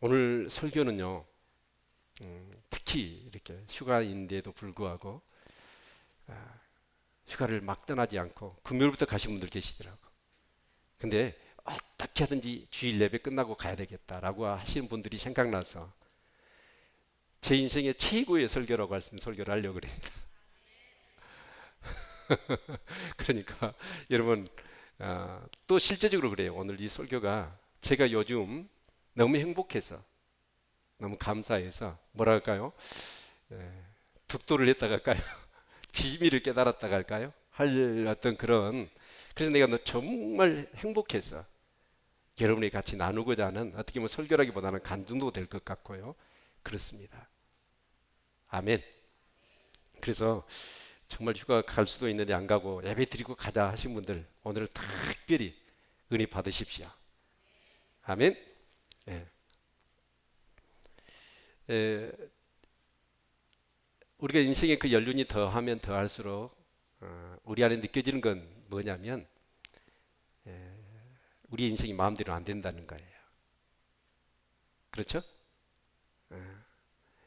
오늘 설교는요, 특히 이렇게 휴가인데도 불구하고 휴가를 막 떠나지 않고 금요일부터 가신 분들 계시더라고. 근데 어떻게 하든지 주일 예배 끝나고 가야 되겠다라고 하시는 분들이 생각나서 제 인생의 최고의 설교라고 할 수 있는 설교를 하려고 그래요. 그러니까 여러분, 또 실제적으로 그래요. 오늘 이 설교가 제가 요즘 너무 행복해서 너무 감사해서 뭐라 할까요? 예, 득도를 했다가 할까요? 비밀을 깨달았다가 할까요? 할 어떤 그런, 그래서 내가 너 정말 행복해서 여러분이 같이 나누고자 하는, 어떻게 보면 설교라기보다는 간증도 될 것 같고요. 그렇습니다. 아멘. 그래서 정말 휴가 갈 수도 있는데 안 가고 예배 드리고 가자 하신 분들 오늘 특별히 은혜 받으십시오. 아멘. 예. 에, 우리가 인생의 그 연륜이 더하면 더할수록 우리 안에 느껴지는 건 뭐냐면 우리 인생이 마음대로 안 된다는 거예요. 그렇죠?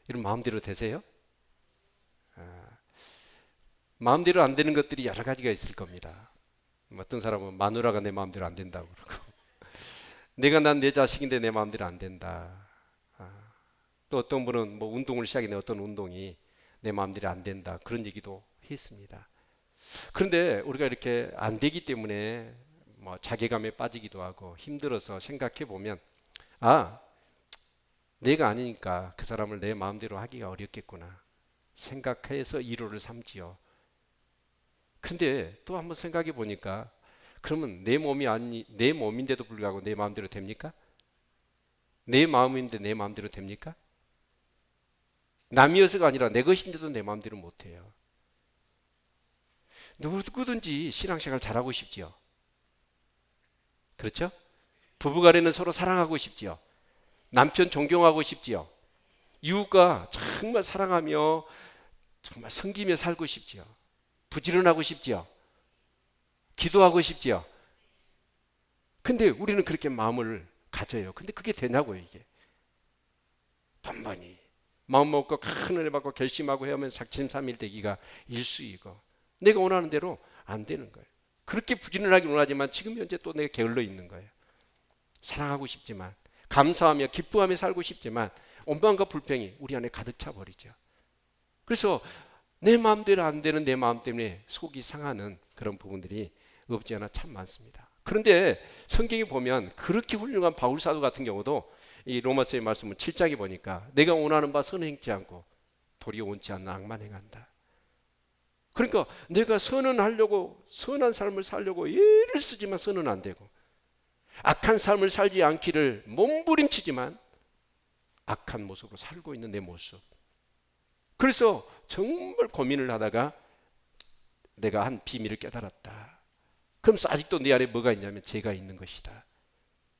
이런 마음대로 되세요? 마음대로 안 되는 것들이 여러 가지가 있을 겁니다. 어떤 사람은 마누라가 내 마음대로 안 된다고 그러고 내가 난 내 자식인데 내 마음대로 안 된다. 또 어떤 분은 뭐 운동을 시작했는데 어떤 운동이 내 마음대로 안 된다. 그런 얘기도 했습니다. 그런데 우리가 이렇게 안 되기 때문에 뭐 자괴감에 빠지기도 하고 힘들어서 생각해 보면 아, 내가 아니니까 그 사람을 내 마음대로 하기가 어렵겠구나 생각해서 위로를 삼지요. 근데 또 한번 생각해 보니까 그러면 내 몸이 아니 내 몸인데도 불구하고 내 마음대로 됩니까? 내 마음인데 내 마음대로 됩니까? 남이어서가 아니라 내 것인데도 내 마음대로 못 해요. 누구든지 신앙생활 잘하고 싶지요. 그렇죠? 부부간에는 서로 사랑하고 싶지요. 남편 존경하고 싶지요. 이웃과 정말 사랑하며 정말 섬기며 살고 싶지요. 부지런하고 싶지요. 기도하고 싶지요. 근데 우리는 그렇게 마음을 가져요. 근데 그게 되냐고요, 이게. 반반히. 마음 먹고 큰 은혜 받고 결심하고 해야만 작심삼일 되기가 일수이고 내가 원하는 대로 안 되는 거예요. 그렇게 부지런하게 원하지만 지금 현재 또 내가 게을러 있는 거예요. 사랑하고 싶지만 감사하며 기뻐하며 살고 싶지만 원망과 불평이 우리 안에 가득 차 버리죠. 그래서 내 마음대로 안 되는 내 마음 때문에 속이 상하는 그런 부분들이 없지 않아 참 많습니다. 그런데 성경에 보면 그렇게 훌륭한 바울 사도 같은 경우도 이 로마서의 말씀은 7장에 보니까 내가 원하는 바 선을 행치 않고 도리어 원치 않는 악만 행한다. 그러니까 내가 선은 하려고 선한 삶을 살려고 애를 쓰지만 선은 안 되고 악한 삶을 살지 않기를 몸부림치지만 악한 모습으로 살고 있는 내 모습. 그래서 정말 고민을 하다가 내가 한 비밀을 깨달았다. 그러면서 아직도 내 안에 뭐가 있냐면 죄가 있는 것이다.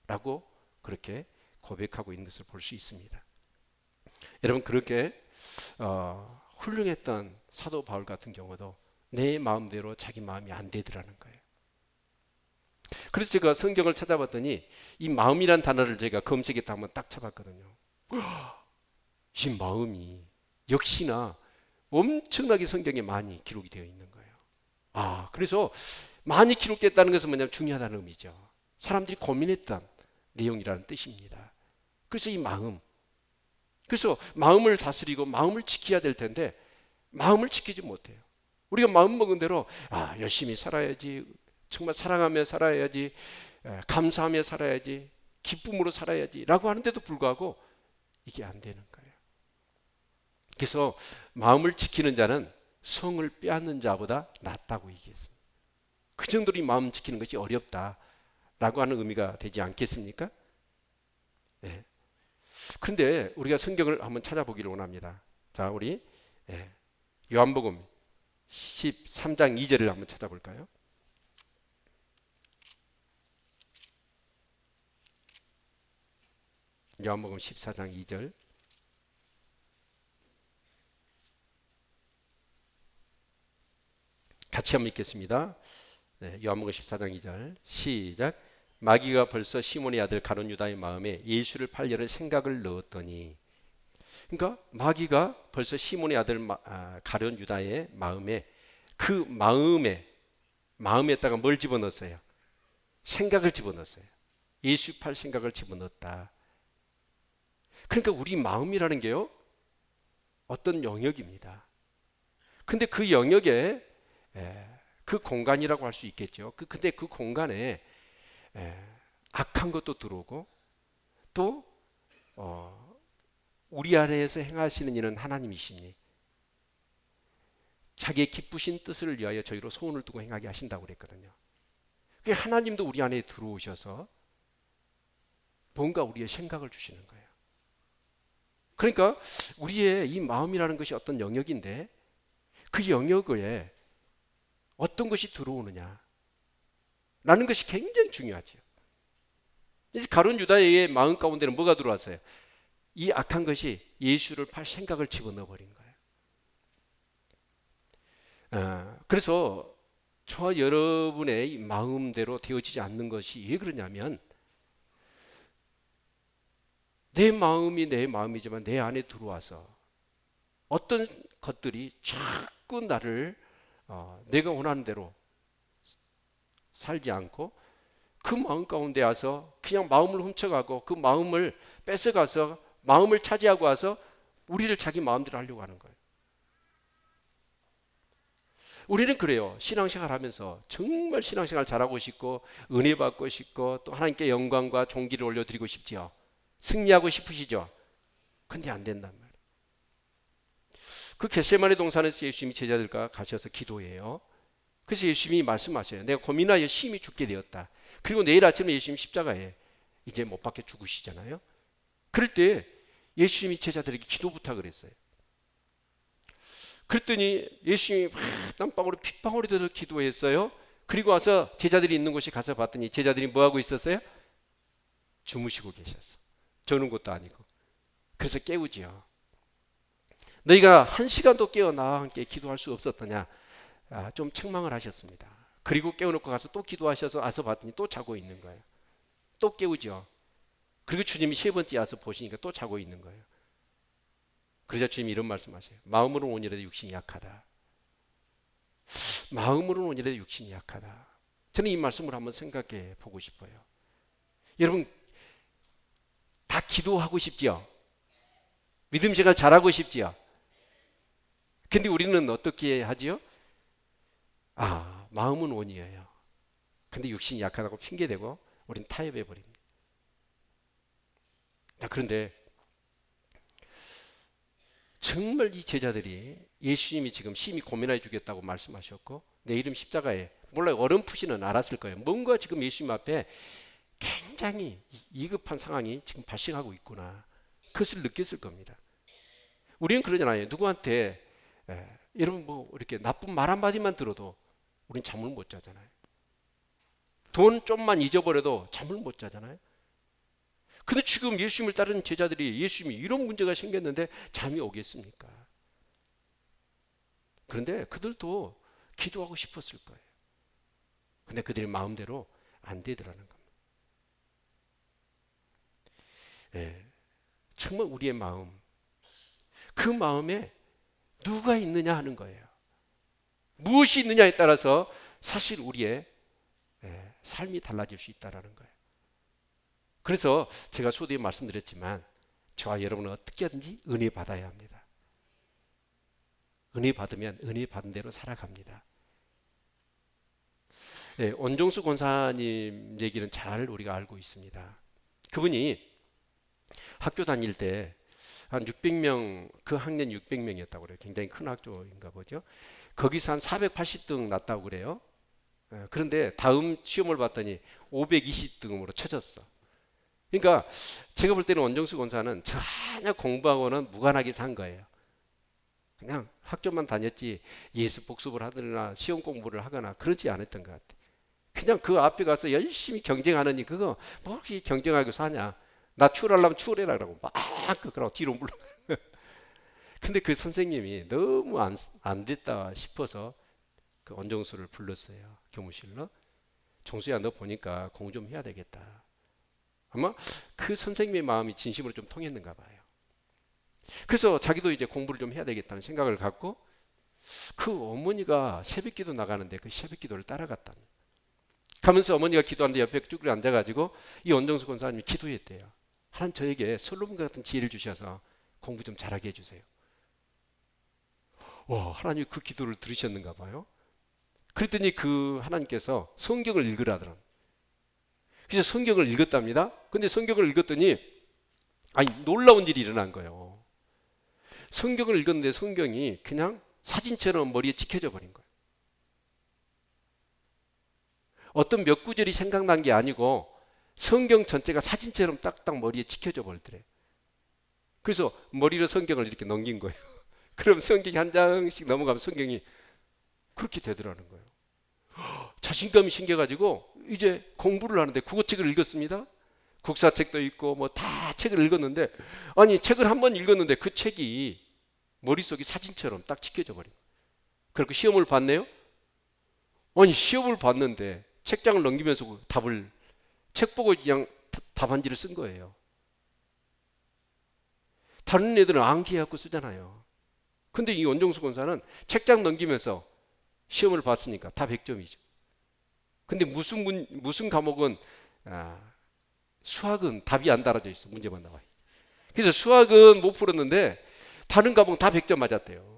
라고 그렇게 고백하고 있는 것을 볼 수 있습니다. 여러분 그렇게 훌륭했던 사도 바울 같은 경우도 내 마음대로 자기 마음이 안 되더라는 거예요. 그래서 제가 성경을 찾아봤더니 이 마음이란 단어를 제가 검색했다 한번 딱 쳐봤거든요. 이 마음이 역시나 엄청나게 성경에 많이 기록이 되어 있는 거예요. 그래서 많이 기록됐다는 것은 뭐냐면 중요하다는 의미죠. 사람들이 고민했던 내용이라는 뜻입니다. 그래서 이 마음, 그래서 마음을 다스리고 마음을 지켜야 될 텐데 마음을 지키지 못해요. 우리가 마음 먹은 대로 열심히 살아야지, 정말 사랑하며 살아야지, 감사하며 살아야지, 기쁨으로 살아야지 라고 하는데도 불구하고 이게 안 되는 거예요. 그래서 마음을 지키는 자는 성을 빼앗는 자보다 낫다고 얘기했습니다. 그 정도로 이 마음 지키는 것이 어렵다라고 하는 의미가 되지 않겠습니까? 네. 그런데 우리가 성경을 한번 찾아보기를 원합니다. 자, 우리 요한복음 13장 2절을 한번 찾아볼까요? 요한복음 14장 2절. 같이 한번 읽겠습니다. 요한복음 14장 2절 시작. 마귀가 벌써 시몬의 아들 가룟 유다의 마음에 예수를 팔려는 생각을 넣었더니, 그러니까 마귀가 벌써 시몬의 아들 가룟 유다의 마음에, 그 마음에다가 뭘 집어넣었어요? 생각을 집어넣었어요. 예수 팔 생각을 집어넣었다. 그러니까 우리 마음이라는 게요, 어떤 영역입니다. 근데 그 영역에 그 공간이라고 할 수 있겠죠. 근데 그 공간에 악한 것도 들어오고, 또 우리 안에서 행하시는 일은 하나님이시니 자기의 기쁘신 뜻을 위하여 저희로 소원을 두고 행하게 하신다고 그랬거든요. 하나님도 우리 안에 들어오셔서 뭔가 우리의 생각을 주시는 거예요. 그러니까 우리의 이 마음이라는 것이 어떤 영역인데, 그 영역에 어떤 것이 들어오느냐 라는 것이 굉장히 중요하죠. 이제 가룟 유다의 마음 가운데는 뭐가 들어왔어요? 이 악한 것이 예수를 팔 생각을 집어넣어 버린 거예요. 그래서 저와 여러분의 이 마음대로 되어지지 않는 것이 왜 그러냐면, 내 마음이 내 마음이지만 내 안에 들어와서 어떤 것들이 자꾸 나를 내가 원하는 대로 살지 않고, 그 마음 가운데 와서 그냥 마음을 훔쳐가고, 그 마음을 뺏어가서 마음을 차지하고 와서 우리를 자기 마음대로 하려고 하는 거예요. 우리는 그래요. 신앙생활 하면서 정말 신앙생활 잘하고 싶고, 은혜 받고 싶고, 또 하나님께 영광과 존귀를 올려드리고 싶지요. 승리하고 싶으시죠? 근데 안 된단 말이에요. 그 겟세마네 동산에서 예수님이 제자들과 가셔서 기도해요. 그래서 예수님이 말씀하셔요. 내가 고민하여 심히 죽게 되었다. 그리고 내일 아침에 예수님 십자가에 이제 못 박혀 죽으시잖아요. 그럴 때 예수님이 제자들에게 기도 부탁을 했어요. 그랬더니 예수님이 땀방울이 핏방울이 되도록 기도했어요. 그리고 와서 제자들이 있는 곳에 가서 봤더니 제자들이 뭐하고 있었어요? 주무시고 계셨어. 저는 것도 아니고. 그래서 깨우지요. 너희가 1시간도 깨어 나와 함께 기도할 수 없었더냐? 좀 책망을 하셨습니다. 그리고 깨워놓고 가서 또 기도하셔서 와서 봤더니 또 자고 있는 거예요. 또 깨우죠. 그리고 주님이 3번째 와서 보시니까 또 자고 있는 거예요. 그러자 주님이 이런 말씀하세요. 마음으로는 온이라도 육신이 약하다. 마음으로는 온이라도 육신이 약하다. 저는 이 말씀을 한번 생각해 보고 싶어요. 여러분 다 기도하고 싶지요? 믿음 생활 잘하고 싶지요? 근데 우리는 어떻게 하지요? 마음은 온이에요. 근데 육신이 약하다고 핑계대고 우리는 타협해 버립니다. 그런데 정말 이 제자들이 예수님이 지금 심히 고민해 주겠다고 말씀하셨고, 내 이름 십자가에, 몰라요, 어렴풋이는 알았을 거예요. 뭔가 지금 예수님 앞에 굉장히 위급한 상황이 지금 발생하고 있구나, 그것을 느꼈을 겁니다. 우리는 그러잖아요. 누구한테 여러분 뭐 이렇게 나쁜 말 한마디만 들어도 우린 잠을 못 자잖아요. 돈 좀만 잊어버려도 잠을 못 자잖아요. 근데 지금 예수님을 따르는 제자들이 예수님이 이런 문제가 생겼는데 잠이 오겠습니까? 그런데 그들도 기도하고 싶었을 거예요. 근데 그들의 마음대로 안 되더라는 겁니다. 정말 우리의 마음, 그 마음에 누가 있느냐 하는 거예요. 무엇이 있느냐에 따라서 사실 우리의 삶이 달라질 수 있다는 거예요. 그래서 제가 소두에 말씀드렸지만 저와 여러분은 어떻게든지 은혜 받아야 합니다. 은혜 받으면 은혜 받은 대로 살아갑니다. 원종수 권사님 얘기는 잘 우리가 알고 있습니다. 그분이 학교 다닐 때 한 600명, 그 학년 600명이었다고 그래요. 굉장히 큰 학교인가 보죠. 거기서 한 480등 났다고 그래요. 그런데 다음 시험을 봤더니 520등으로 쳐졌어. 그러니까 제가 볼 때는 원종수 권사는 전혀 공부하고는 무관하게 산 거예요. 그냥 학교만 다녔지 예수 복습을 하거나 시험 공부를 하거나 그러지 않았던 것 같아요. 그냥 그 앞에 가서 열심히 경쟁하느니 그거 뭐 그렇게 경쟁하고 사냐. 나 추월하려면 추월해라라고 막 그러고 뒤로 물러. 근데 그 선생님이 너무 안 됐다 싶어서 그 원종수를 불렀어요. 교무실로. 정수야 너 보니까 공부 좀 해야 되겠다. 아마 그 선생님의 마음이 진심으로 좀 통했는가 봐요. 그래서 자기도 이제 공부를 좀 해야 되겠다는 생각을 갖고 그 어머니가 새벽기도 나가는데 그 새벽기도를 따라갔답니다. 가면서 어머니가 기도하는데 옆에 쭉 앉아가지고 이 원정수 권사님이 기도했대요. 하나님 저에게 솔로몬과 같은 지혜를 주셔서 공부 좀 잘하게 해주세요. 와, 하나님이 그 기도를 들으셨는가 봐요. 그랬더니 그 하나님께서 성경을 읽으라더라. 그래서 성경을 읽었답니다. 근데 성경을 읽었더니 아니 놀라운 일이 일어난 거예요. 성경을 읽었는데 성경이 그냥 사진처럼 머리에 찍혀져 버린 거예요. 어떤 몇 구절이 생각난 게 아니고 성경 전체가 사진처럼 딱딱 머리에 찍혀져 버리더래. 그래서 머리로 성경을 이렇게 넘긴 거예요. 그럼 성경이 한 장씩 넘어가면 성경이 그렇게 되더라는 거예요. 자신감이 생겨가지고 이제 공부를 하는데 국어책을 읽었습니다. 국사책도 있고 뭐 다 책을 읽었는데 아니 책을 한 번 읽었는데 그 책이 머릿속에 사진처럼 딱 찍혀져 버린 거예요. 그렇게 시험을 봤네요. 아니 시험을 봤는데 책장을 넘기면서 그 답을 책 보고 그냥 답안지를 쓴 거예요. 다른 애들은 암기해갖고 쓰잖아요. 근데 이 원정수 권사는 책장 넘기면서 시험을 봤으니까 다 100점이죠. 근데 무슨 과목은 수학은 답이 안 달아져 있어. 문제만 나와요. 그래서 수학은 못 풀었는데 다른 과목은 다 100점 맞았대요.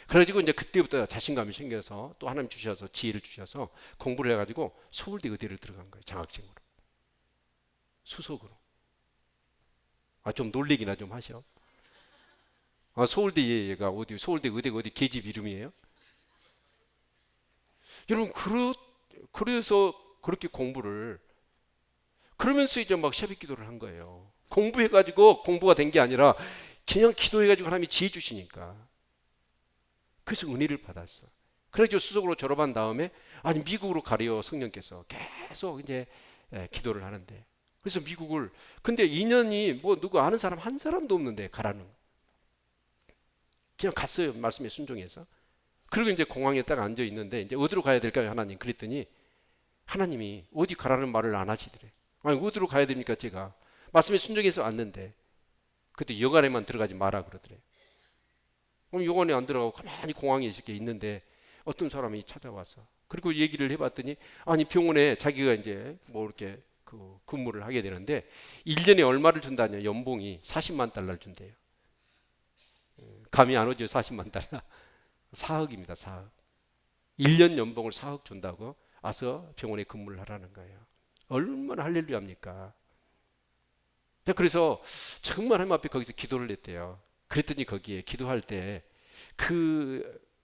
그래가지고 이제 그때부터 자신감이 생겨서 또 하나님 주셔서 지혜를 주셔서 공부를 해가지고 서울대 의대를 들어간 거예요. 장학생으로. 수석으로. 좀 놀리기나 좀 하셔. 서울대가 어디, 서울대 의대가 어디 계집 이름이에요? 여러분, 그래서 그렇게 공부를, 그러면서 이제 막 새벽 기도를 한 거예요. 공부해가지고 공부가 된 게 아니라 그냥 기도해가지고 하나님이 지혜 주시니까. 그래서 은혜를 받았어. 그래서 수석으로 졸업한 다음에 아니 미국으로 가래요. 성령께서 계속 이제 기도를 하는데 그래서 미국을 근데 2년이 뭐 누구 아는 사람 한 사람도 없는데 가라는 그냥 갔어요. 말씀에 순종해서. 그리고 이제 공항에 딱 앉아 있는데 이제 어디로 가야 될까요, 하나님? 그랬더니 하나님이 어디 가라는 말을 안 하시더래. 아니 어디로 가야 됩니까, 제가 말씀에 순종해서 왔는데 그때 여관에만 들어가지 마라 그러더래. 그럼 요원에 안 들어가고 가만히 공항에 이렇게 있는데 어떤 사람이 찾아와서 그리고 얘기를 해봤더니 아니 병원에 자기가 이제 뭐 이렇게 그 근무를 하게 되는데 1년에 얼마를 준다냐 연봉이 40만 달러를 준대요. 감이 안 오죠. 40만 달러 4억입니다. 4억 1년 연봉을 4억 준다고 와서 병원에 근무를 하라는 거예요. 얼마나 할렐루야입니까. 그래서 정말 하나님 앞에 거기서 기도를 했대요. 그랬더니 거기에 기도할 때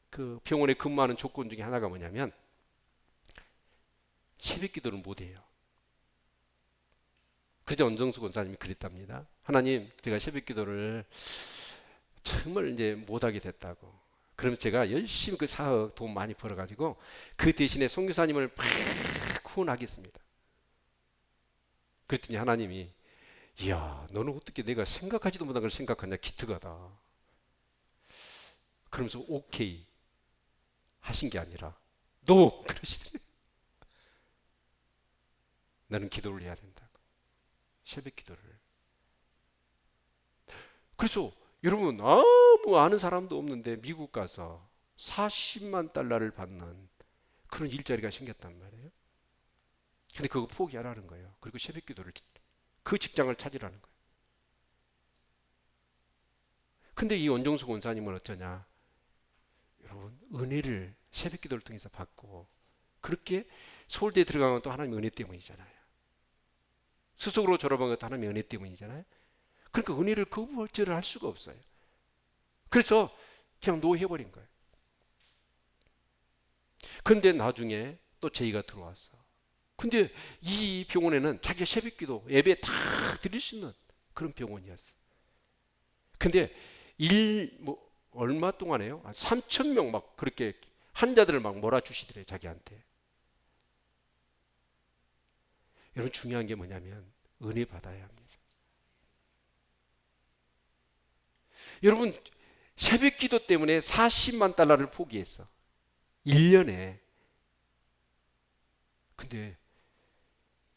그 병원에 근무하는 조건 중에 하나가 뭐냐면 새벽 기도를 못 해요. 그저 원정수 권사님이 그랬답니다. 하나님, 제가 새벽 기도를 정말 이제 못하게 됐다고. 그러면 제가 열심히 그 4억 돈 많이 벌어가지고 그 대신에 선교사님을 막 후원하겠습니다. 그랬더니 하나님이 이야, 너는 어떻게 내가 생각하지도 못한 걸 생각하냐, 기특하다. 그러면서 오케이 하신 게 아니라 너 그러시더래. 너는 기도를 해야 된다고. 새벽 기도를. 그래서 여러분 아무 아는 사람도 없는데 미국 가서 40만 달러를 받는 그런 일자리가 생겼단 말이에요. 근데 그거 포기하라는 거예요. 그리고 새벽 기도를 그 직장을 찾으라는 거예요. 근데 이 원정수 권사님은 어쩌냐? 여러분 은혜를 새벽 기도를 통해서 받고 그렇게 서울대에 들어간 건 또 하나님의 은혜 때문이잖아요. 수석으로 졸업한 것도 하나님의 은혜 때문이잖아요. 그러니까 은혜를 거부할지를 할 수가 없어요. 그래서 그냥 노해버린 거예요. 그런데 나중에 또 제의가 들어왔어. 근데 이 병원에는 자기가 새벽기도 예배 다 드릴 수 있는 그런 병원이었어. 근데 뭐 얼마 동안에요? 3,000명 막 그렇게 환자들을 막 몰아주시더래요, 자기한테. 여러분 중요한 게 뭐냐면 은혜 받아야 합니다. 여러분 새벽 기도 때문에 40만 달러를 포기했어. 1년에. 근데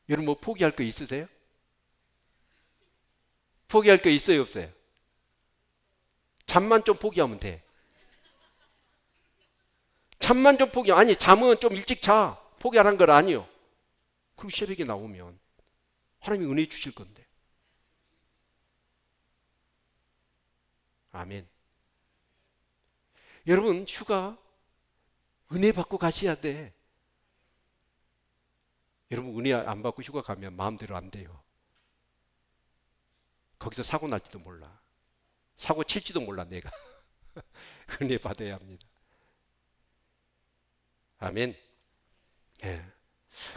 여러분 뭐 포기할 거 있으세요? 포기할 거 있어요, 없어요? 잠만 좀 포기하면 돼. 잠만 좀 아니 잠은 좀 일찍 자. 포기하라는 건 아니요. 그리고 새벽에 나오면 하나님이 은혜 주실 건데. 아멘. 여러분 휴가 은혜 받고 가셔야 돼. 여러분 은혜 안 받고 휴가 가면 마음대로 안 돼요. 거기서 사고 날지도 몰라. 사고 칠지도 몰라 내가. 은혜 받아야 합니다. 아멘. 예.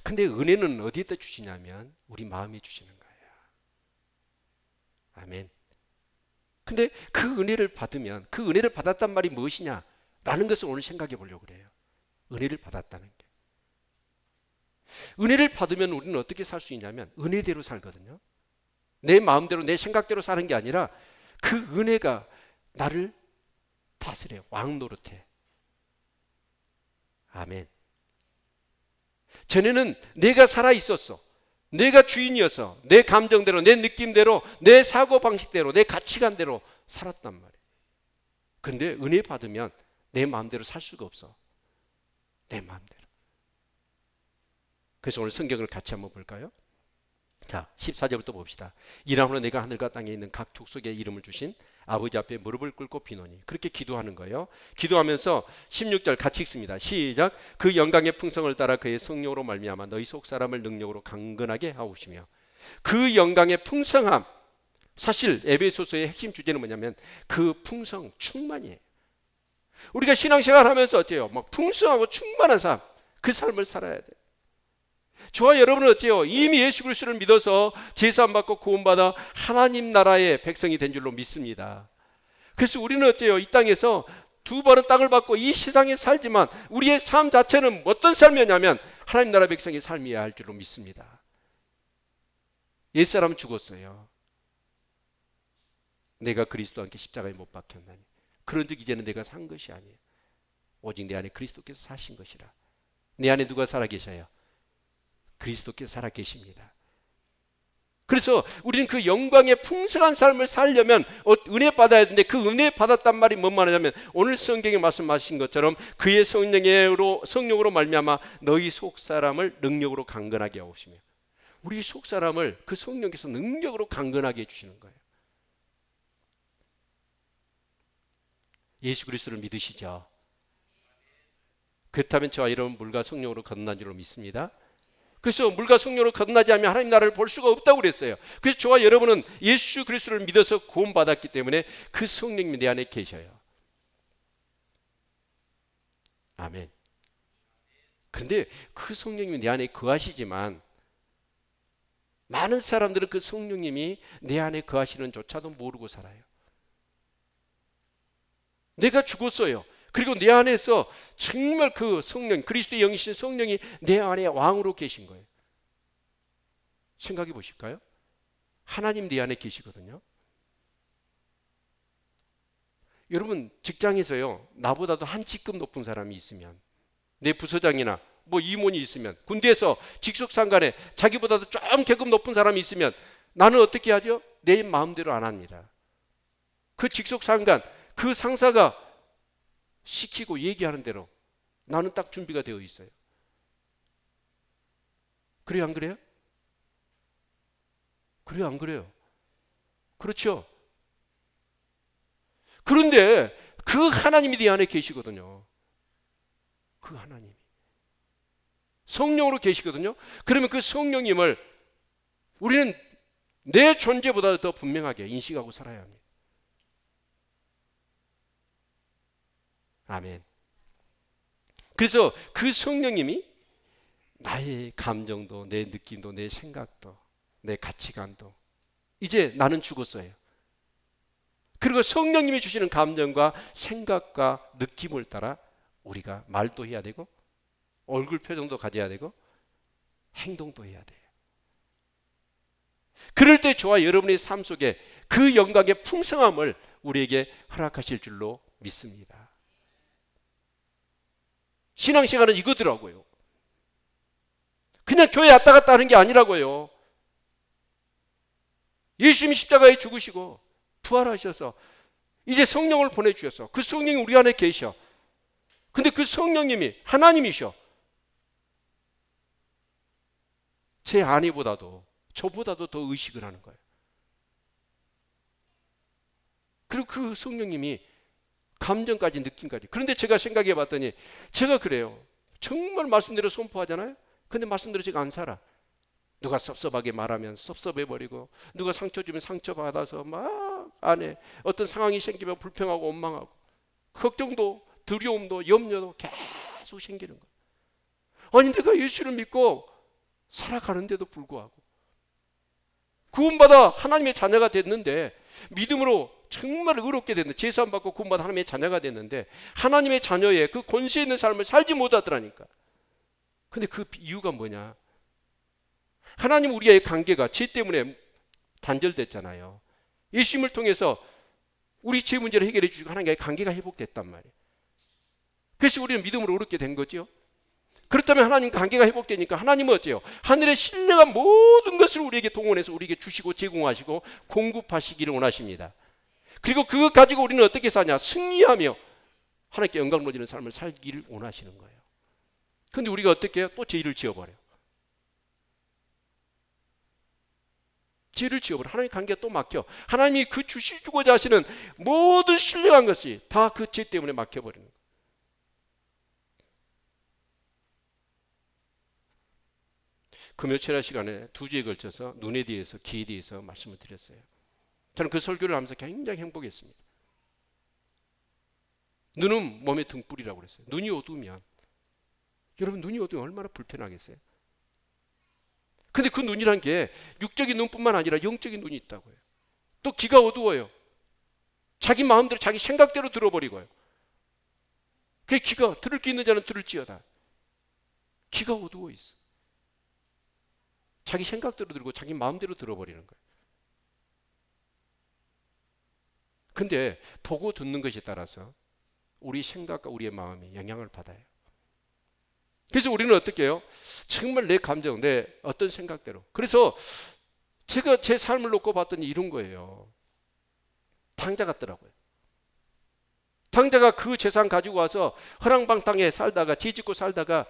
근데 은혜는 어디에다 주시냐면 우리 마음에 주시는 거예요. 아멘. 근데 그 은혜를 받으면 그 은혜를 받았단 말이 무엇이냐 라는 것을 오늘 생각해 보려고 그래요. 은혜를 받았다는 게. 은혜를 받으면 우리는 어떻게 살 수 있냐면 은혜대로 살거든요. 내 마음대로 내 생각대로 사는 게 아니라 그 은혜가 나를 다스려요. 왕 노릇해. 아멘. 전에는 내가 살아 있었어. 내가 주인이어서 내 감정대로 내 느낌대로 내 사고방식대로 내 가치관대로 살았단 말이에요. 근데 은혜 받으면 내 마음대로 살 수가 없어. 내 마음대로. 그래서 오늘 성경을 같이 한번 볼까요? 자, 14절부터 봅시다. 이러므로 내가 하늘과 땅에 있는 각 족속의 이름을 주신 아버지 앞에 무릎을 꿇고 비노니. 그렇게 기도하는 거예요. 기도하면서 16절 같이 읽습니다. 시작. 그 영광의 풍성을 따라 그의 성령으로 말미암아 너희 속 사람을 능력으로 강건하게 하옵시며. 그 영광의 풍성함. 사실 에베소서의 핵심 주제는 뭐냐면 그 풍성 충만이에요. 우리가 신앙생활 하면서 어때요? 막 풍성하고 충만한 삶. 그 삶을 살아야 돼요. 저와 여러분은 어때요? 이미 예수 그리스도를 믿어서 제사함 받고 구원받아 하나님 나라의 백성이 된 줄로 믿습니다. 그래서 우리는 어때요? 이 땅에서 두 번은 땅을 받고 이 세상에 살지만 우리의 삶 자체는 어떤 삶이었냐면 하나님 나라 백성의 삶이어야 할 줄로 믿습니다. 옛사람은 죽었어요. 내가 그리스도와 함께 십자가에 못 박혔나니 그런즉 이제는 내가 산 것이 아니에요. 오직 내 안에 그리스도께서 사신 것이라. 내 안에 누가 살아 계셔요? 그리스도께서 살아 계십니다. 그래서 우리는 그 영광의 풍성한 삶을 살려면 은혜 받아야 되는데 그 은혜 받았단 말이 뭔 말이냐면 오늘 성경에 말씀하신 것처럼 그의 성령으로 말미암아 너희 속 사람을 능력으로 강건하게 하옵시며. 우리 속 사람을 그 성령께서 능력으로 강건하게 해주시는 거예요. 예수 그리스도를 믿으시죠? 그렇다면 저와 여러분 물과 성령으로 거듭난 줄로 믿습니다. 그래서 물과 성령으로 거듭나지 않으면 하나님 나라를 볼 수가 없다고 그랬어요. 그래서 저와 여러분은 예수 그리스도를 믿어서 구원받았기 때문에 그 성령님이 내 안에 계셔요. 아멘. 그런데 그 성령님이 내 안에 거하시지만 많은 사람들은 그 성령님이 내 안에 거하시는 조차도 모르고 살아요. 내가 죽었어요. 그리고 내 안에서 정말 그 성령, 그리스도의 영이신 성령이 내 안에 왕으로 계신 거예요. 생각해 보실까요? 하나님 내 안에 계시거든요. 여러분 직장에서요, 나보다도 한 직급 높은 사람이 있으면, 내 부서장이나 뭐 임원이 있으면, 군대에서 직속 상관에 자기보다도 좀 계급 높은 사람이 있으면 나는 어떻게 하죠? 내 마음대로 안 합니다. 그 직속 상관, 그 상사가 시키고 얘기하는 대로 나는 딱 준비가 되어 있어요. 그래요, 안 그래요? 그래요, 안 그래요? 그렇죠. 그런데 그 하나님이 네 안에 계시거든요. 그 하나님이 성령으로 계시거든요. 그러면 그 성령님을 우리는 내 존재보다 더 분명하게 인식하고 살아야 합니다. 아멘. 그래서 그 성령님이 나의 감정도 내 느낌도 내 생각도 내 가치관도 이제 나는 죽었어요. 그리고 성령님이 주시는 감정과 생각과 느낌을 따라 우리가 말도 해야 되고 얼굴 표정도 가져야 되고 행동도 해야 돼요. 그럴 때 저와 여러분의 삶 속에 그 영광의 풍성함을 우리에게 허락하실 줄로 믿습니다. 신앙생활은 이거더라고요. 그냥 교회 왔다 갔다 하는 게 아니라고요. 예수님이 십자가에 죽으시고 부활하셔서 이제 성령을 보내주셔서 그 성령이 우리 안에 계셔. 근데 그 성령님이 하나님이셔. 제 아내보다도 저보다도 더 의식을 하는 거예요. 그리고 그 성령님이 감정까지 느낌까지. 그런데 제가 생각해 봤더니 제가 그래요. 정말 말씀대로 선포하잖아요. 근데 말씀대로 제가 안 살아. 누가 섭섭하게 말하면 섭섭해버리고, 누가 상처 주면 상처받아서 막 안에 어떤 상황이 생기면 불평하고 원망하고, 걱정도 두려움도 염려도 계속 생기는 거예요. 아니 내가 예수를 믿고 살아가는데도 불구하고 구원받아 하나님의 자녀가 됐는데, 믿음으로 정말 의롭게 됐는데, 제사함 받고 구원받아 하나님의 자녀가 됐는데 하나님의 자녀의 그 권세 있는 삶을 살지 못하더라니까. 근데 그 이유가 뭐냐? 하나님 우리의 관계가 죄 때문에 단절됐잖아요. 예수님을 통해서 우리 죄 문제를 해결해 주시고 하나님과의 관계가 회복됐단 말이에요. 그래서 우리는 믿음으로 의롭게 된 거죠. 그렇다면 하나님과 관계가 회복되니까 하나님은 어때요? 하늘의 신령한 모든 것을 우리에게 동원해서 우리에게 주시고 제공하시고 공급하시기를 원하십니다. 그리고 그것 가지고 우리는 어떻게 사냐? 승리하며 하나님께 영광을 돌리는 삶을 살기를 원하시는 거예요. 그런데 우리가 어떻게 해요? 또 죄를 지어버려요. 죄를 지어버려. 하나님의 관계가 또 막혀. 하나님이 그 주시고자 하시는 모든 신령한 것이 다 그 죄 때문에 막혀버리는 거예요. 금요철야 시간에 2주에 걸쳐서 눈에 대해서, 귀에 대해서 말씀을 드렸어요. 저는 그 설교를 하면서 굉장히 행복했습니다. 눈은 몸의 등불이라고 그랬어요. 눈이 어두우면, 여러분 눈이 어두우면 얼마나 불편하겠어요. 근데 그 눈이란 게 육적인 눈뿐만 아니라 영적인 눈이 있다고요. 또 귀가 어두워요. 자기 마음대로 자기 생각대로 들어버리고요. 그 귀가 들을 게 있는 자는 들을지어다. 귀가 어두워 있어. 자기 생각대로 들고 자기 마음대로 들어버리는 거예요. 근데 보고 듣는 것에 따라서 우리 생각과 우리의 마음이 영향을 받아요. 그래서 우리는 어떻게 해요? 정말 내 감정, 내 어떤 생각대로. 그래서 제가 제 삶을 놓고 봤더니 이런 거예요. 탕자 같더라고요. 탕자가 그 재산 가지고 와서 허랑방탕에 살다가, 죄짓고 살다가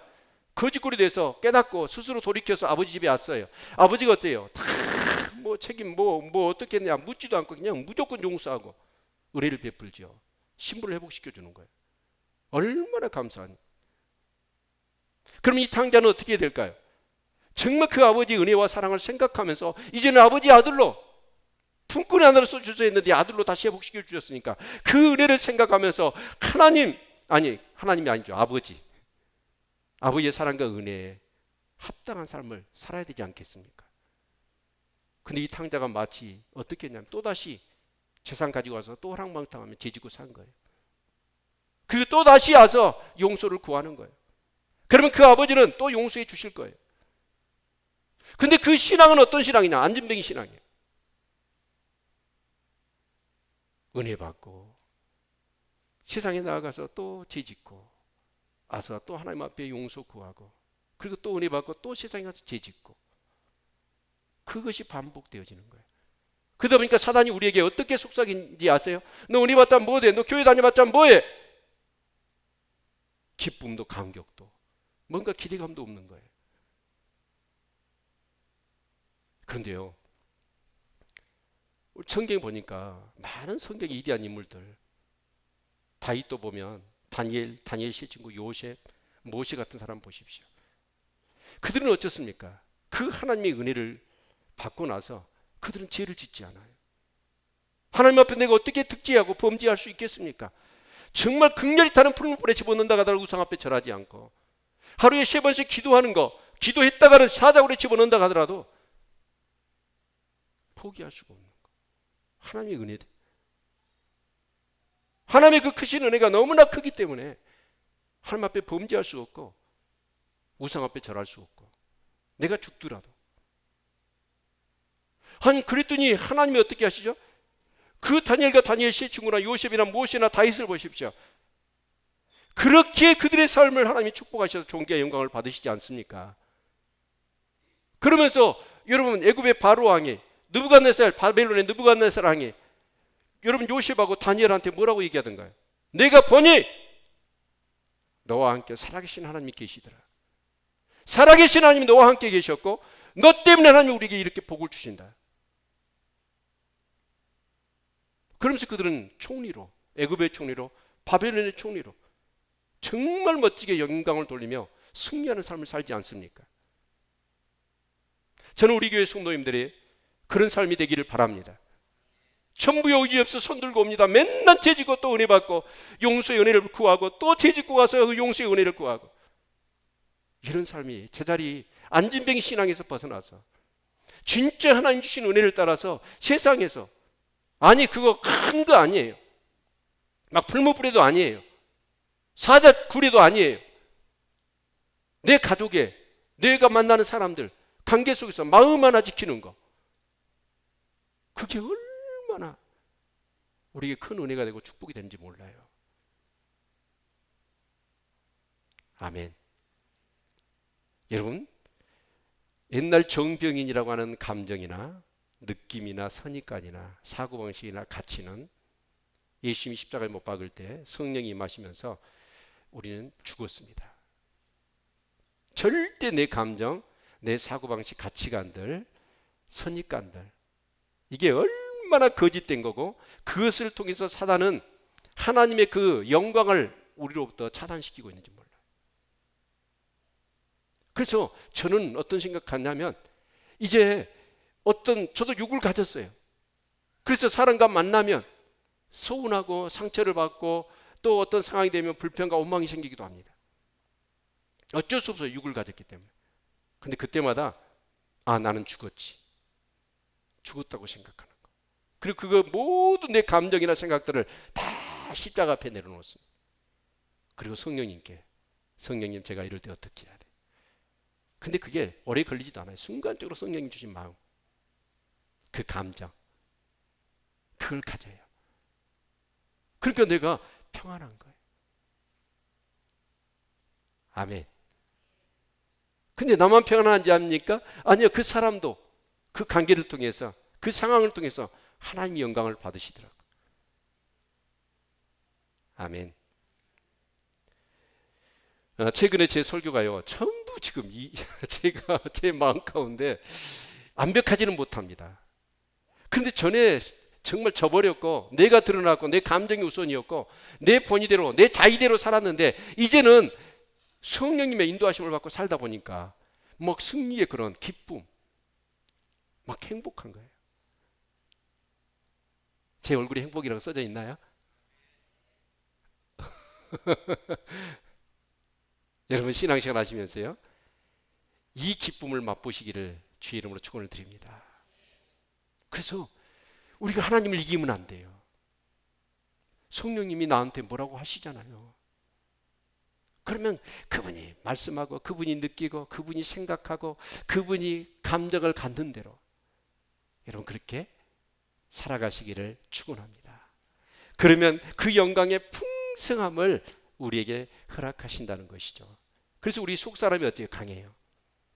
거짓골이 돼서 깨닫고 스스로 돌이켜서 아버지 집에 왔어요. 아버지가 어때요? 다 뭐 책임 뭐 어떻게 했냐 묻지도 않고 그냥 무조건 용서하고 은혜를 베풀죠. 신분을 회복시켜 주는 거예요. 얼마나 감사한. 그럼 이 탕자는 어떻게 될까요? 정말 그 아버지의 은혜와 사랑을 생각하면서 이제는 아버지 아들로, 품꾼의 하나를 써주셔야 했는데 아들로 다시 회복시켜 주셨으니까 그 은혜를 생각하면서 하나님이 아니죠. 아버지의 사랑과 은혜에 합당한 삶을 살아야 되지 않겠습니까? 근데 이 탕자가 마치 어떻게 했냐면 또다시 재산 가지고 와서 또 호랑방탕하며 죄짓고 산 거예요. 그리고 또다시 와서 용서를 구하는 거예요. 그러면 그 아버지는 또 용서해 주실 거예요. 근데 그 신앙은 어떤 신앙이냐? 안진뱅이 신앙이에요. 은혜 받고 세상에 나아가서 또 죄짓고 와서 또 하나님 앞에 용서 구하고, 그리고 또 은혜 받고 또 세상에 가서 죄짓고, 그것이 반복되어지는 거예요. 그러다 보니까 사단이 우리에게 어떻게 속삭인지 아세요? 너 은혜 받다면 뭐해? 너 교회 다녀봤자면 뭐해? 기쁨도 감격도 뭔가 기대감도 없는 거예요. 그런데요, 성경에 보니까 많은 성경의 위대한 인물들, 다윗도 보면 다니엘 씨 친구 요셉, 모세 같은 사람 보십시오. 그들은 어떻습니까? 그 하나님의 은혜를 받고 나서 그들은 죄를 짓지 않아요. 하나님 앞에 내가 어떻게 득죄하고 범죄할 수 있겠습니까? 정말 극렬히 타는 푸른 불에 집어넣는다가 하더라도 우상 앞에 절하지 않고, 하루에 3번씩 기도하는 거, 기도했다가는 사자굴에 집어넣는다 하더라도 포기할 수가 없는 거. 하나님의 은혜들. 하나님의 그 크신 은혜가 너무나 크기 때문에 하나님 앞에 범죄할 수 없고 우상 앞에 절할 수 없고, 내가 죽더라도. 그랬더니 하나님이 어떻게 하시죠? 그 다니엘과 다니엘 씨의 친구나 요셉이나 모세나 다윗을 보십시오. 그렇게 그들의 삶을 하나님이 축복하셔서 존귀와 영광을 받으시지 않습니까? 그러면서 여러분 애굽의 바로 왕이 느부갓네살, 바벨론의 느부갓네살 왕이 여러분 요셉하고 다니엘한테 뭐라고 얘기하던가요? 내가 보니 너와 함께 살아계신 하나님이 계시더라. 살아계신 하나님이 너와 함께 계셨고 너 때문에 하나님이 우리에게 이렇게 복을 주신다. 그러면서 그들은 총리로, 애굽의 총리로, 바벨론의 총리로 정말 멋지게 영광을 돌리며 승리하는 삶을 살지 않습니까? 저는 우리 교회 성도님들이 그런 삶이 되기를 바랍니다. 천부의 의지 없어 손 들고 옵니다. 맨날 죄짓고 또 은혜 받고 용서의 은혜를 구하고 또 죄짓고 가서 그 용서의 은혜를 구하고, 이런 삶이 제자리 안진뱅이 신앙에서 벗어나서 진짜 하나님 주신 은혜를 따라서 세상에서, 아니 그거 큰 거 아니에요. 막 풀무불에도 아니에요. 사자굴에도 아니에요. 내 가족에, 내가 만나는 사람들 관계 속에서 마음 하나 지키는 거, 그게 얼마나 우리에게 큰 은혜가 되고 축복이 되는지 몰라요. 아멘. 여러분, 옛날 정병인이라고 하는 감정이나 느낌이나 선입관이나 사고방식이나 가치는 예수님이 십자가에 못 박을 때 성령이 임하시면서 우리는 죽었습니다. 절대 내 감정, 내 사고방식, 가치관들, 선입관들, 이게 얼마나 거짓된 거고, 그것을 통해서 사단은 하나님의 그 영광을 우리로부터 차단시키고 있는지 몰라요. 그래서 저는 어떤 생각하냐면, 이제 저도 육을 가졌어요. 그래서 사람과 만나면 서운하고 상처를 받고 또 어떤 상황이 되면 불평과 원망이 생기기도 합니다. 어쩔 수 없어요. 육을 가졌기 때문에. 근데 그때마다 나는 죽었지. 죽었다고 생각하는 거. 그리고 그거 모든 내 감정이나 생각들을 다 십자가 앞에 내려놓습니다. 그리고 성령님 제가 이럴 때 어떻게 해야 돼? 근데 그게 오래 걸리지도 않아요. 순간적으로 성령님 주신 마음, 그 감정, 그걸 가져요. 그러니까 내가 평안한 거예요. 아멘. 근데 나만 평안한지 압니까? 아니요. 그 사람도 그 관계를 통해서, 그 상황을 통해서 하나님의 영광을 받으시더라고요. 아멘. 최근에 제 설교가요, 전부 지금 제가 제 마음 가운데 완벽하지는 못합니다. 근데 전에 정말 저버렸고 내가 드러났고 내 감정이 우선이었고 내 본의대로, 내 자의대로 살았는데, 이제는 성령님의 인도하심을 받고 살다 보니까 막 승리의 그런 기쁨, 막 행복한 거예요. 제 얼굴에 행복이라고 써져 있나요? 여러분, 신앙생활 하시면서요, 이 기쁨을 맛보시기를 주의 이름으로 축원을 드립니다. 그래서 우리가 하나님을 이기면 안 돼요. 성령님이 나한테 뭐라고 하시잖아요. 그러면 그분이 말씀하고, 그분이 느끼고, 그분이 생각하고, 그분이 감정을 갖는 대로 여러분 그렇게 살아가시기를 축원합니다. 그러면 그 영광의 풍성함을 우리에게 허락하신다는 것이죠. 그래서 우리 속사람이 어떻게 강해요?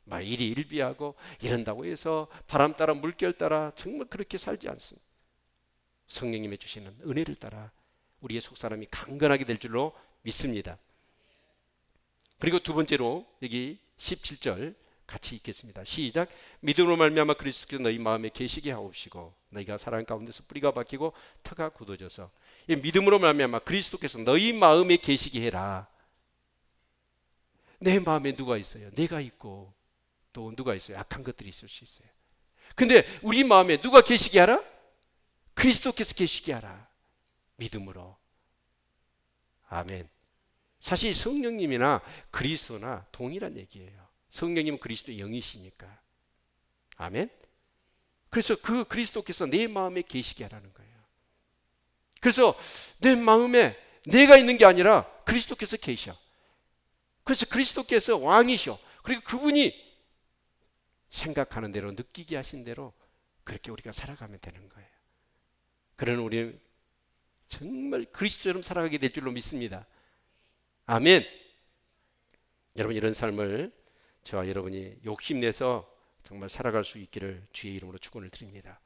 막 일이 일비하고 이런다고 해서 바람 따라 물결 따라 정말 그렇게 살지 않습니다. 성령님의 주시는 은혜를 따라 우리의 속사람이 강건하게 될 줄로 믿습니다. 그리고 두 번째로 여기 17절 같이 읽겠습니다. 시작. 믿음으로 말미암아 그리스도께서 너희 마음에 계시게 하옵시고 너희가 사랑 가운데서 뿌리가 박히고 터가 굳어져서, 이 믿음으로 말미암아 그리스도께서 너희 마음에 계시게 해라. 내 마음에 누가 있어요? 내가 있고 또 누가 있어요? 악한 것들이 있을 수 있어요. 근데 우리 마음에 누가 계시게 하라? 그리스도께서 계시게 하라. 믿음으로. 아멘. 사실 성령님이나 그리스도나 동일한 얘기예요. 성령님은 그리스도의 영이시니까. 아멘. 그래서 그 그리스도께서 내 마음에 계시게 하라는 거예요. 그래서 내 마음에 내가 있는 게 아니라 그리스도께서 계셔. 그래서 그리스도께서 왕이셔. 그리고 그분이 생각하는 대로, 느끼게 하신 대로 그렇게 우리가 살아가면 되는 거예요. 그러나 우리는 정말 그리스도처럼 살아가게 될 줄로 믿습니다. 아멘. 여러분, 이런 삶을 저와 여러분이 욕심내서 정말 살아갈 수 있기를 주의 이름으로 축원을 드립니다.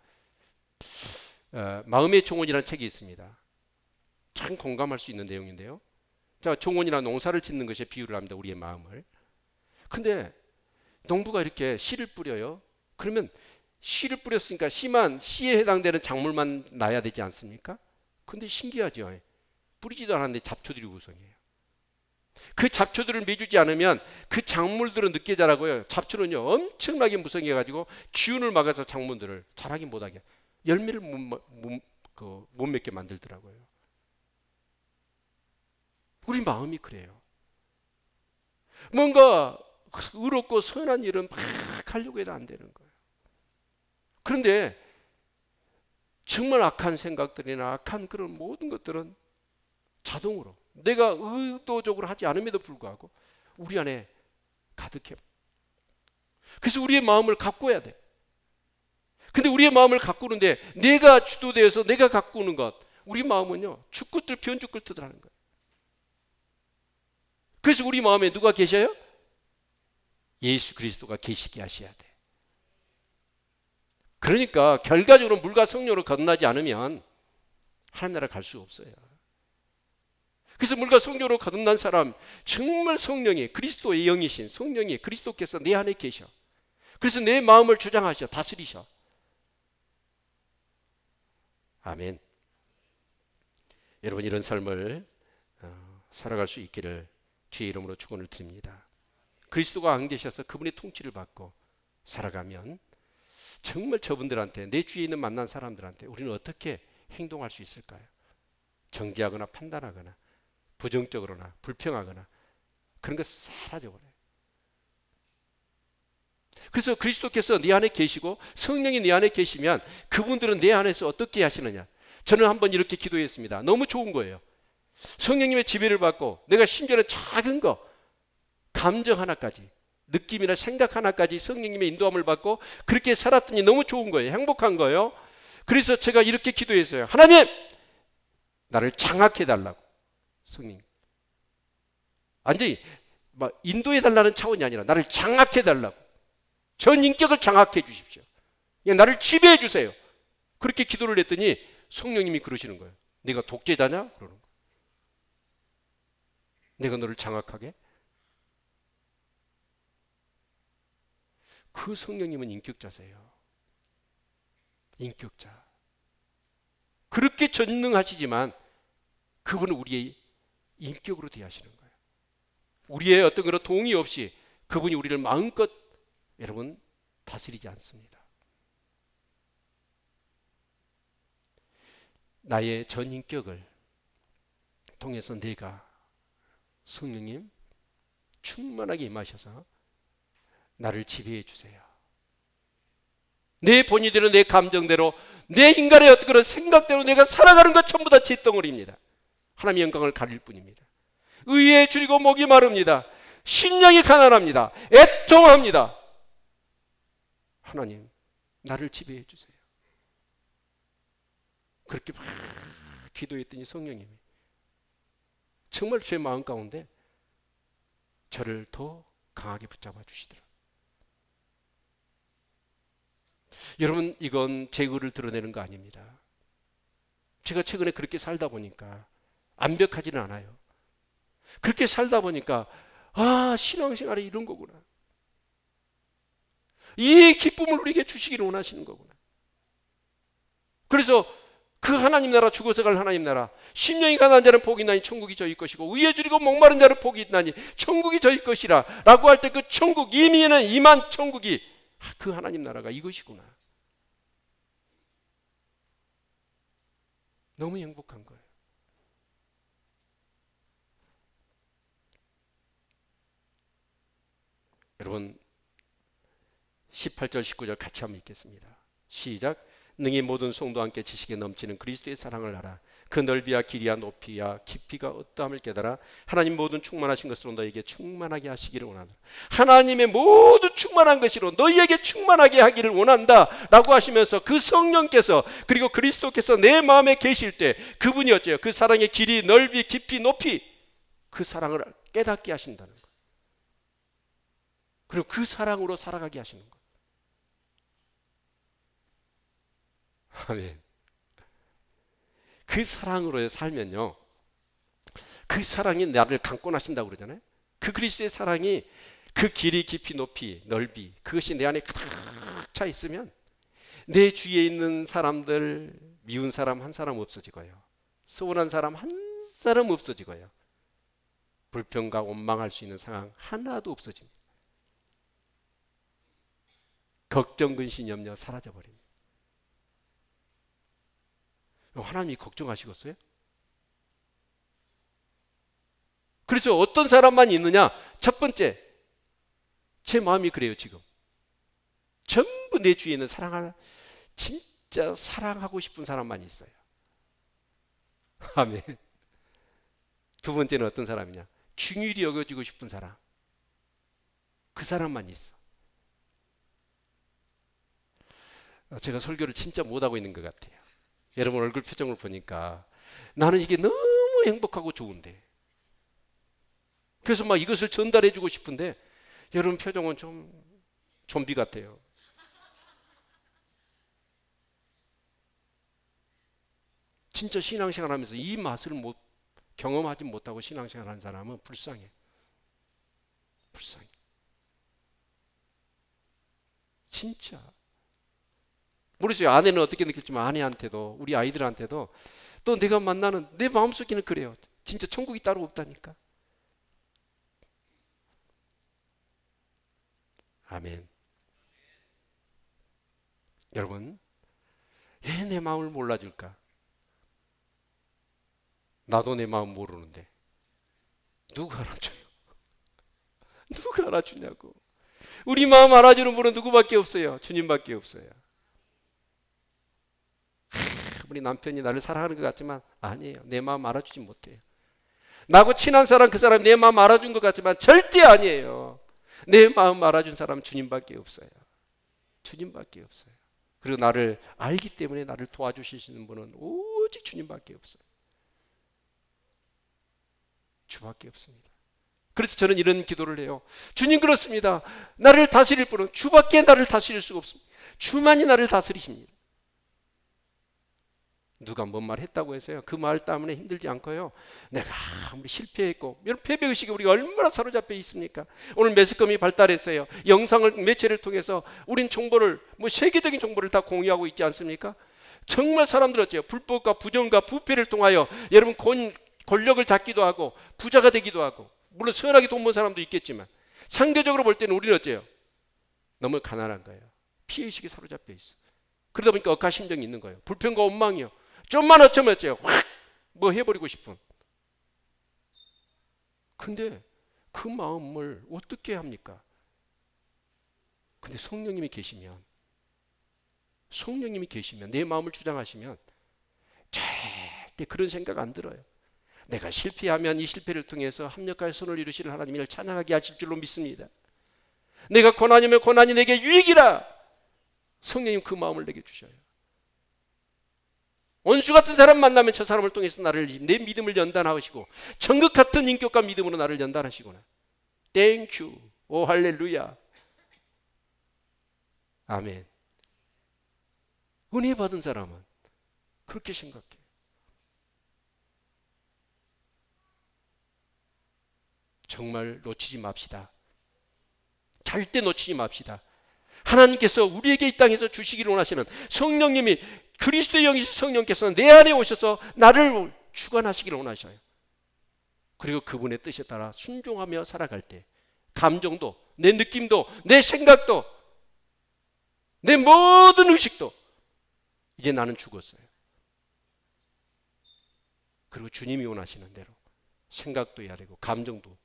마음의 종언이라는 책이 있습니다. 참 공감할 수 있는 내용인데요. 자, 종언이나 농사를 짓는 것에 비유를 합니다. 우리의 마음을. 근데 농부가 이렇게 씨를 뿌려요. 그러면 씨를 뿌렸으니까 씨에 해당되는 작물만 나야 되지 않습니까? 근데 신기하죠. 뿌리지도 않았는데 잡초들이 우선이에요. 그 잡초들을 매주지 않으면 그 작물들은 늦게 자라고요. 잡초는요 엄청나게 무성해가지고 기운을 막아서 작물들을 자라기 못하게, 열매를 못 맺게 만들더라고요. 우리 마음이 그래요. 뭔가 의롭고 선한 일은 막 하려고 해도 안 되는 거예요. 그런데 정말 악한 생각들이나 악한 그런 모든 것들은 자동으로 내가 의도적으로 하지 않음에도 불구하고 우리 안에 가득해. 그래서 우리의 마음을 가꿔야 돼. 근데 우리의 마음을 가꾸는데 내가 주도되어서 내가 가꾸는 것, 우리 마음은요 죽끝들 변죽끝들 하는 거예요. 그래서 우리 마음에 누가 계셔요? 예수 그리스도가 계시게 하셔야 돼. 그러니까 결과적으로 물과 성령으로 거듭나지 않으면 하나님 나라 갈 수 없어요. 그래서 물과 성령으로 거듭난 사람, 정말 성령이, 그리스도의 영이신 성령이, 그리스도께서 내 안에 계셔. 그래서 내 마음을 주장하셔, 다스리셔. 아멘. 여러분, 이런 삶을 살아갈 수 있기를 주의 이름으로 축원을 드립니다. 그리스도가 안 계셔서 그분의 통치를 받고 살아가면 정말 저분들한테, 내 주위에 있는 만난 사람들한테 우리는 어떻게 행동할 수 있을까요? 정죄하거나 판단하거나 부정적으로나 불평하거나 그런 거 사라져버려요. 그래서 그리스도께서 네 안에 계시고 성령이 네 안에 계시면 그분들은 내 안에서 어떻게 하시느냐. 저는 한번 이렇게 기도했습니다. 너무 좋은 거예요. 성령님의 지배를 받고 내가 심지어는 작은 거, 감정 하나까지, 느낌이나 생각 하나까지 성령님의 인도함을 받고 그렇게 살았더니 너무 좋은 거예요. 행복한 거예요. 그래서 제가 이렇게 기도했어요. 하나님, 나를 장악해 달라고. 성령, 완전히 막 인도해 달라는 차원이 아니라 나를 장악해 달라고. 전 인격을 장악해 주십시오. 나를 지배해 주세요. 그렇게 기도를 했더니 성령님이 그러시는 거예요. 네가 독재자냐? 그러는 거예요. 내가 너를 장악하게? 그 성령님은 인격자세요. 인격자. 그렇게 전능하시지만 그분은 우리의 인격으로 대하시는 거예요. 우리의 어떤 그런 동의 없이 그분이 우리를 마음껏 여러분 다스리지 않습니다. 나의 전 인격을 통해서 내가 성령님 충만하게 임하셔서 나를 지배해 주세요. 내 본의대로, 내 감정대로, 내 인간의 어떤 그런 생각대로 내가 살아가는 것 전부 다 잿덩어리입니다. 하나님의 영광을 가릴 뿐입니다. 의에 줄이고 목이 마릅니다. 신령이 가난합니다. 애통합니다. 하나님, 나를 지배해 주세요. 그렇게 막 기도했더니 성령님이 정말 제 마음 가운데 저를 더 강하게 붙잡아 주시더라고요. 여러분, 이건 제 의를 드러내는 거 아닙니다. 제가 최근에 그렇게 살다 보니까 완벽하지는 않아요. 그렇게 살다 보니까 신앙생활이 이런 거구나. 이 기쁨을 우리에게 주시기를 원하시는 거구나. 그래서 그 하나님 나라, 죽어서 갈 하나님 나라, 심령이 가난한 자는 복이 있나니 천국이 저희 것이고 의에 줄이고 목마른 자는 복이 있나니 천국이 저희 것이라 라고 할 때 그 천국, 이미는 임한 천국이 그 하나님 나라가 이것이구나. 너무 행복한 거예요. 여러분, 18절 19절 같이 한번 읽겠습니다. 시작. 능히 모든 성도와 함께 지식에 넘치는 그리스도의 사랑을 알아. 그 넓이와 길이와 높이와 깊이가 어떠함을 깨달아 하나님 모든 충만하신 것으로 너에게 충만하게 하시기를 원한다. 하나님의 모든 충만한 것으로 너희에게 충만하게 하기를 원한다 라고 하시면서 그 성령께서, 그리고 그리스도께서 내 마음에 계실 때 그분이 어째요? 그 사랑의 길이, 넓이, 깊이, 높이, 그 사랑을 깨닫게 하신다는 거예요. 그리고 그 사랑으로 살아가게 하시는 거예요. 아멘. 그 사랑으로 살면요, 그 사랑이 나를 감고 나신다고 그러잖아요. 그 그리스도의 사랑이 그 길이 깊이 높이 넓이 그것이 내 안에 가득 차 있으면 내 주위에 있는 사람들, 미운 사람 한 사람 없어지고요, 서운한 사람 한 사람 없어지고요, 불평과 원망할 수 있는 상황 하나도 없어집니다. 걱정, 근심, 염려 사라져버립니다. 하나님이 걱정하시겠어요? 그래서 어떤 사람만 있느냐? 첫 번째, 제 마음이 그래요. 지금 전부 내 주위에 있는 진짜 사랑하고 싶은 사람만 있어요. 아멘. 두 번째는 어떤 사람이냐? 중일이 여겨지고 싶은 사람, 그 사람만 있어. 제가 설교를 진짜 못하고 있는 것 같아요. 여러분 얼굴 표정을 보니까 나는 이게 너무 행복하고 좋은데, 그래서 막 이것을 전달해 주고 싶은데 여러분 표정은 좀 좀비 같아요. 진짜 신앙생활 하면서 이 맛을 경험하지 못하고 신앙생활 하는 사람은 불쌍해. 불쌍해. 진짜. 모르겠어요. 아내는 어떻게 느낄지만 아내한테도 우리 아이들한테도 또 내가 만나는 내 마음속에는 그래요. 진짜 천국이 따로 없다니까. 아멘. 여러분, 왜 내 마음을 몰라줄까? 나도 내 마음 모르는데 누가 알아줘요? 누가 알아주냐고. 우리 마음 알아주는 분은 누구밖에 없어요. 주님밖에 없어요. 우리 남편이 나를 사랑하는 것 같지만 아니에요. 내 마음 알아주지 못해요. 나하고 친한 사람, 그 사람이 내 마음 알아준 것 같지만 절대 아니에요. 내 마음 알아준 사람은 주님밖에 없어요. 주님밖에 없어요. 그리고 나를 알기 때문에 나를 도와주시는 분은 오직 주님밖에 없어요. 주밖에 없습니다. 그래서 저는 이런 기도를 해요. 주님, 그렇습니다. 나를 다스릴 분은 주밖에 나를 다스릴 수가 없습니다. 주만이 나를 다스리십니다. 누가 뭔 말 했다고 해서요, 그 말 때문에 힘들지 않고요, 내가 아무리 실패했고, 여러분 패배의식에 우리가 얼마나 사로잡혀 있습니까? 오늘 매스컴이 발달했어요. 영상을 매체를 통해서 우린 정보를, 세계적인 정보를 다 공유하고 있지 않습니까? 정말 사람들 어째요? 불법과 부정과 부패를 통하여 여러분 권력을 잡기도 하고 부자가 되기도 하고, 물론 선하게 돈 번 사람도 있겠지만 상대적으로 볼 때는 우리는 어째요? 너무 가난한 거예요. 피해의식에 사로잡혀 있어. 그러다 보니까 억하 심정이 있는 거예요. 불평과 원망이요. 좀만 어쩌면 어째요? 확 해버리고 싶은. 근데 그 마음을 어떻게 합니까? 근데 성령님이 계시면 내 마음을 주장하시면 절대 그런 생각 안 들어요. 내가 실패하면 이 실패를 통해서 합력하여 선을 이루시는 하나님을 찬양하게 하실 줄로 믿습니다. 내가 고난이면 고난이 내게 유익이라. 성령님 그 마음을 내게 주셔요. 원수 같은 사람 만나면 저 사람을 통해서 내 믿음을 연단하시고 천국 같은 인격과 믿음으로 나를 연단하시구나. 땡큐. 오 할렐루야. 아멘. 은혜 받은 사람은 그렇게 생각해요. 정말 놓치지 맙시다. 절대 놓치지 맙시다. 하나님께서 우리에게 이 땅에서 주시기를 원하시는 성령님이, 그리스도의 영이신 성령께서는 내 안에 오셔서 나를 주관하시기를 원하셔요. 그리고 그분의 뜻에 따라 순종하며 살아갈 때 감정도, 내 느낌도, 내 생각도, 내 모든 의식도 이제 나는 죽었어요. 그리고 주님이 원하시는 대로 생각도 해야 되고 감정도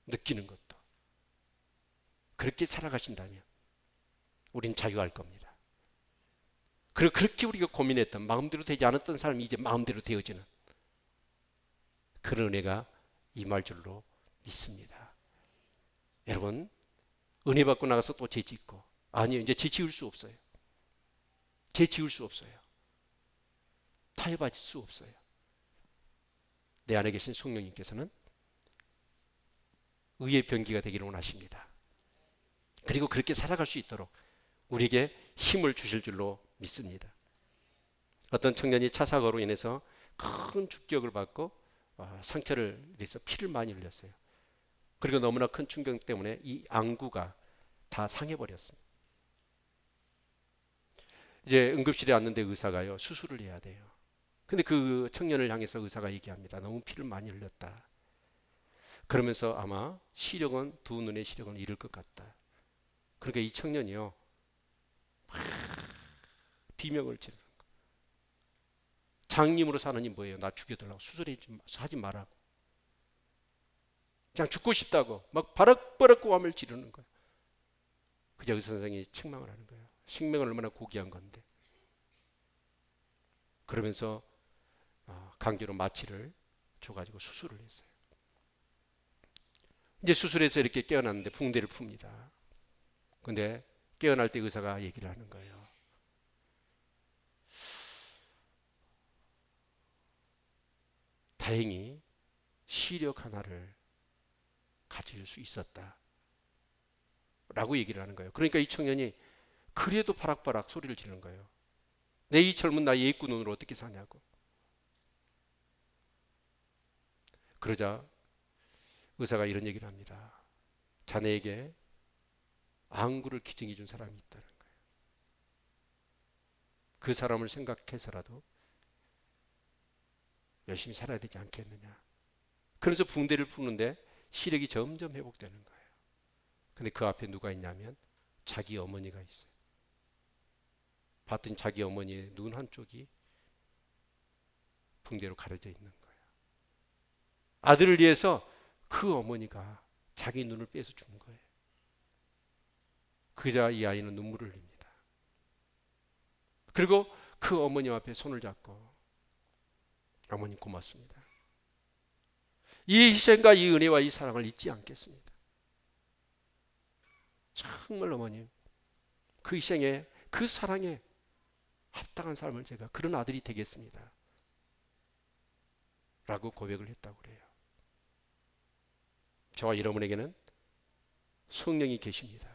느끼는 것도, 그렇게 살아가신다면 우린 자유할 겁니다. 그리고 그렇게 우리가 고민했던, 마음대로 되지 않았던 삶이 이제 마음대로 되어지는 그런 은혜가 임할 줄로 믿습니다. 여러분, 은혜 받고 나가서 또 죄 짓고, 아니요, 이제 죄 지을 수 없어요. 죄 지을 수 없어요. 타협할 수 없어요. 내 안에 계신 성령님께서는 의의 병기가 되기를 원하십니다. 그리고 그렇게 살아갈 수 있도록 우리에게 힘을 주실 줄로 믿습니다. 어떤 청년이 차 사고로 인해서 큰 충격을 받고 상처를 내서 피를 많이 흘렸어요. 그리고 너무나 큰 충격 때문에 이 안구가 다 상해버렸습니다. 이제 응급실에 왔는데 의사가요, 수술을 해야 돼요. 근데 그 청년을 향해서 의사가 얘기합니다. 너무 피를 많이 흘렸다. 그러면서 아마 시력은, 두 눈의 시력은 잃을 것 같다. 그러니까 이 청년이요, 막 비명을 지르는 거예요. 장님으로 사느니 뭐예요? 나 죽여달라고, 수술하지 마라고. 그냥 죽고 싶다고 막 바락바락 고함을 지르는 거예요. 그저 의사 선생님이 책망을 하는 거예요. 생명은 얼마나 고귀한 건데. 그러면서 강제로 마취를 줘가지고 수술을 했어요. 이제 수술해서 이렇게 깨어났는데 붕대를 풉니다. 근데 깨어날 때 의사가 얘기를 하는 거예요. 다행히 시력 하나를 가질 수 있었다 라고 얘기를 하는 거예요. 그러니까 이 청년이 그래도 바락바락 소리를 지르는 거예요. 내 이 젊은 나이에 예쁜 눈으로 어떻게 사냐고. 그러자 의사가 이런 얘기를 합니다. 자네에게 안구를 기증해 준 사람이 있다는 거예요. 그 사람을 생각해서라도 열심히 살아야 되지 않겠느냐. 그러면서 붕대를 푸는데 시력이 점점 회복되는 거예요. 근데 그 앞에 누가 있냐면 자기 어머니가 있어요. 봤더니 자기 어머니의 눈 한쪽이 붕대로 가려져 있는 거예요. 아들을 위해서 그 어머니가 자기 눈을 빼서 준 거예요. 그자 이 아이는 눈물을 흘립니다. 그리고 그 어머님 앞에 손을 잡고 어머님 고맙습니다. 이 희생과 이 은혜와 이 사랑을 잊지 않겠습니다. 정말 어머님, 그 희생에, 그 사랑에 합당한 삶을 제가, 그런 아들이 되겠습니다 라고 고백을 했다고 그래요. 저와 여러분에게는 성령이 계십니다.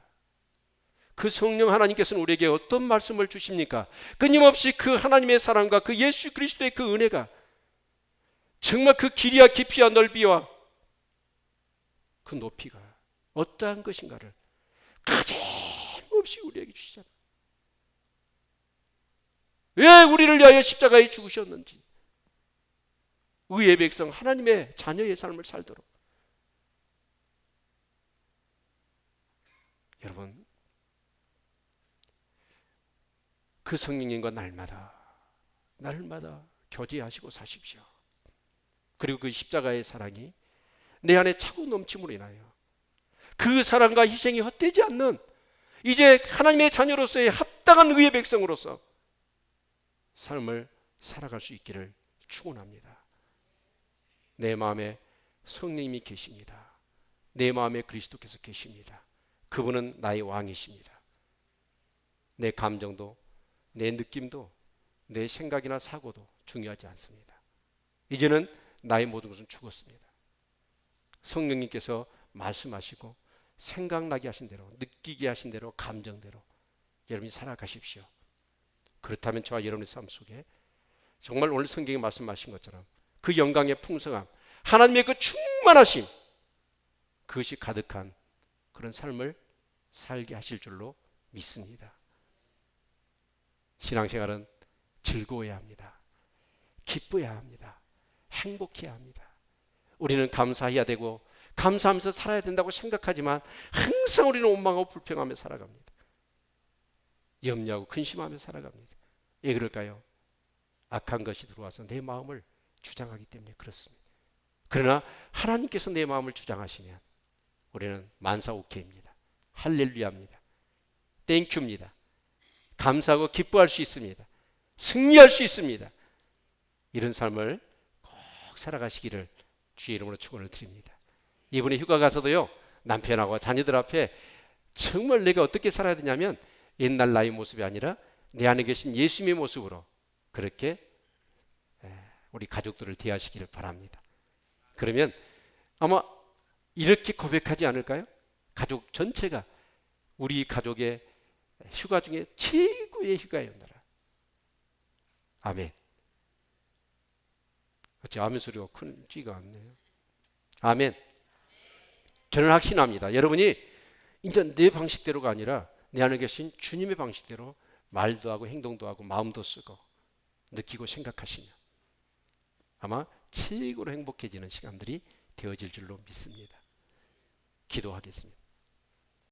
그 성령 하나님께서는 우리에게 어떤 말씀을 주십니까? 끊임없이 그 하나님의 사랑과 그 예수 그리스도의 그 은혜가 정말 그 길이와 깊이와 넓이와 그 높이가 어떠한 것인가를 가짐없이 우리에게 주시잖아요. 왜 우리를 위하여 십자가에 죽으셨는지, 의의 백성 하나님의 자녀의 삶을 살도록. 여러분, 그 성령님과 날마다 교제하시고 사십시오. 그리고 그 십자가의 사랑이 내 안에 차고 넘침으로 인하여 그 사랑과 희생이 헛되지 않는 이제 하나님의 자녀로서의 합당한 의의 백성으로서 삶을 살아갈 수 있기를 축원합니다. 내 마음에 성령님이 계십니다. 내 마음에 그리스도께서 계십니다. 그분은 나의 왕이십니다. 내 감정도, 내 느낌도, 내 생각이나 사고도 중요하지 않습니다. 이제는 나의 모든 것은 죽었습니다. 성령님께서 말씀하시고 생각나게 하신 대로, 느끼게 하신 대로, 감정대로 여러분이 살아가십시오. 그렇다면 저와 여러분의 삶 속에 정말 오늘 성경에 말씀하신 것처럼 그 영광의 풍성함, 하나님의 그 충만하심, 그것이 가득한 그런 삶을 살게 하실 줄로 믿습니다. 신앙생활은 즐거워야 합니다. 기뻐야 합니다. 행복해야 합니다. 우리는 감사해야 되고 감사하면서 살아야 된다고 생각하지만 항상 우리는 원망하고 불평하며 살아갑니다. 염려하고 근심하며 살아갑니다. 왜 그럴까요? 악한 것이 들어와서 내 마음을 주장하기 때문에 그렇습니다. 그러나 하나님께서 내 마음을 주장하시면 우리는 만사오케이입니다. 할렐루야입니다. 땡큐입니다. 감사하고 기뻐할 수 있습니다. 승리할 수 있습니다. 이런 삶을 꼭 살아가시기를 주의 이름으로 축원을 드립니다. 이번에 휴가 가서도요, 남편하고 자녀들 앞에 정말 내가 어떻게 살아야 되냐면 옛날 나의 모습이 아니라 내 안에 계신 예수님의 모습으로 그렇게 우리 가족들을 대하시기를 바랍니다. 그러면 아마 이렇게 고백하지 않을까요? 가족 전체가 우리 가족의 휴가 중에 최고의 휴가였느라. 아멘. 어찌 아멘 소리가 크지가 않네요. 아멘. 저는 확신합니다. 여러분이 이제 내 방식대로가 아니라 내 안에 계신 주님의 방식대로 말도 하고 행동도 하고 마음도 쓰고 느끼고 생각하시면 아마 최고로 행복해지는 시간들이 되어질 줄로 믿습니다. 기도하겠습니다.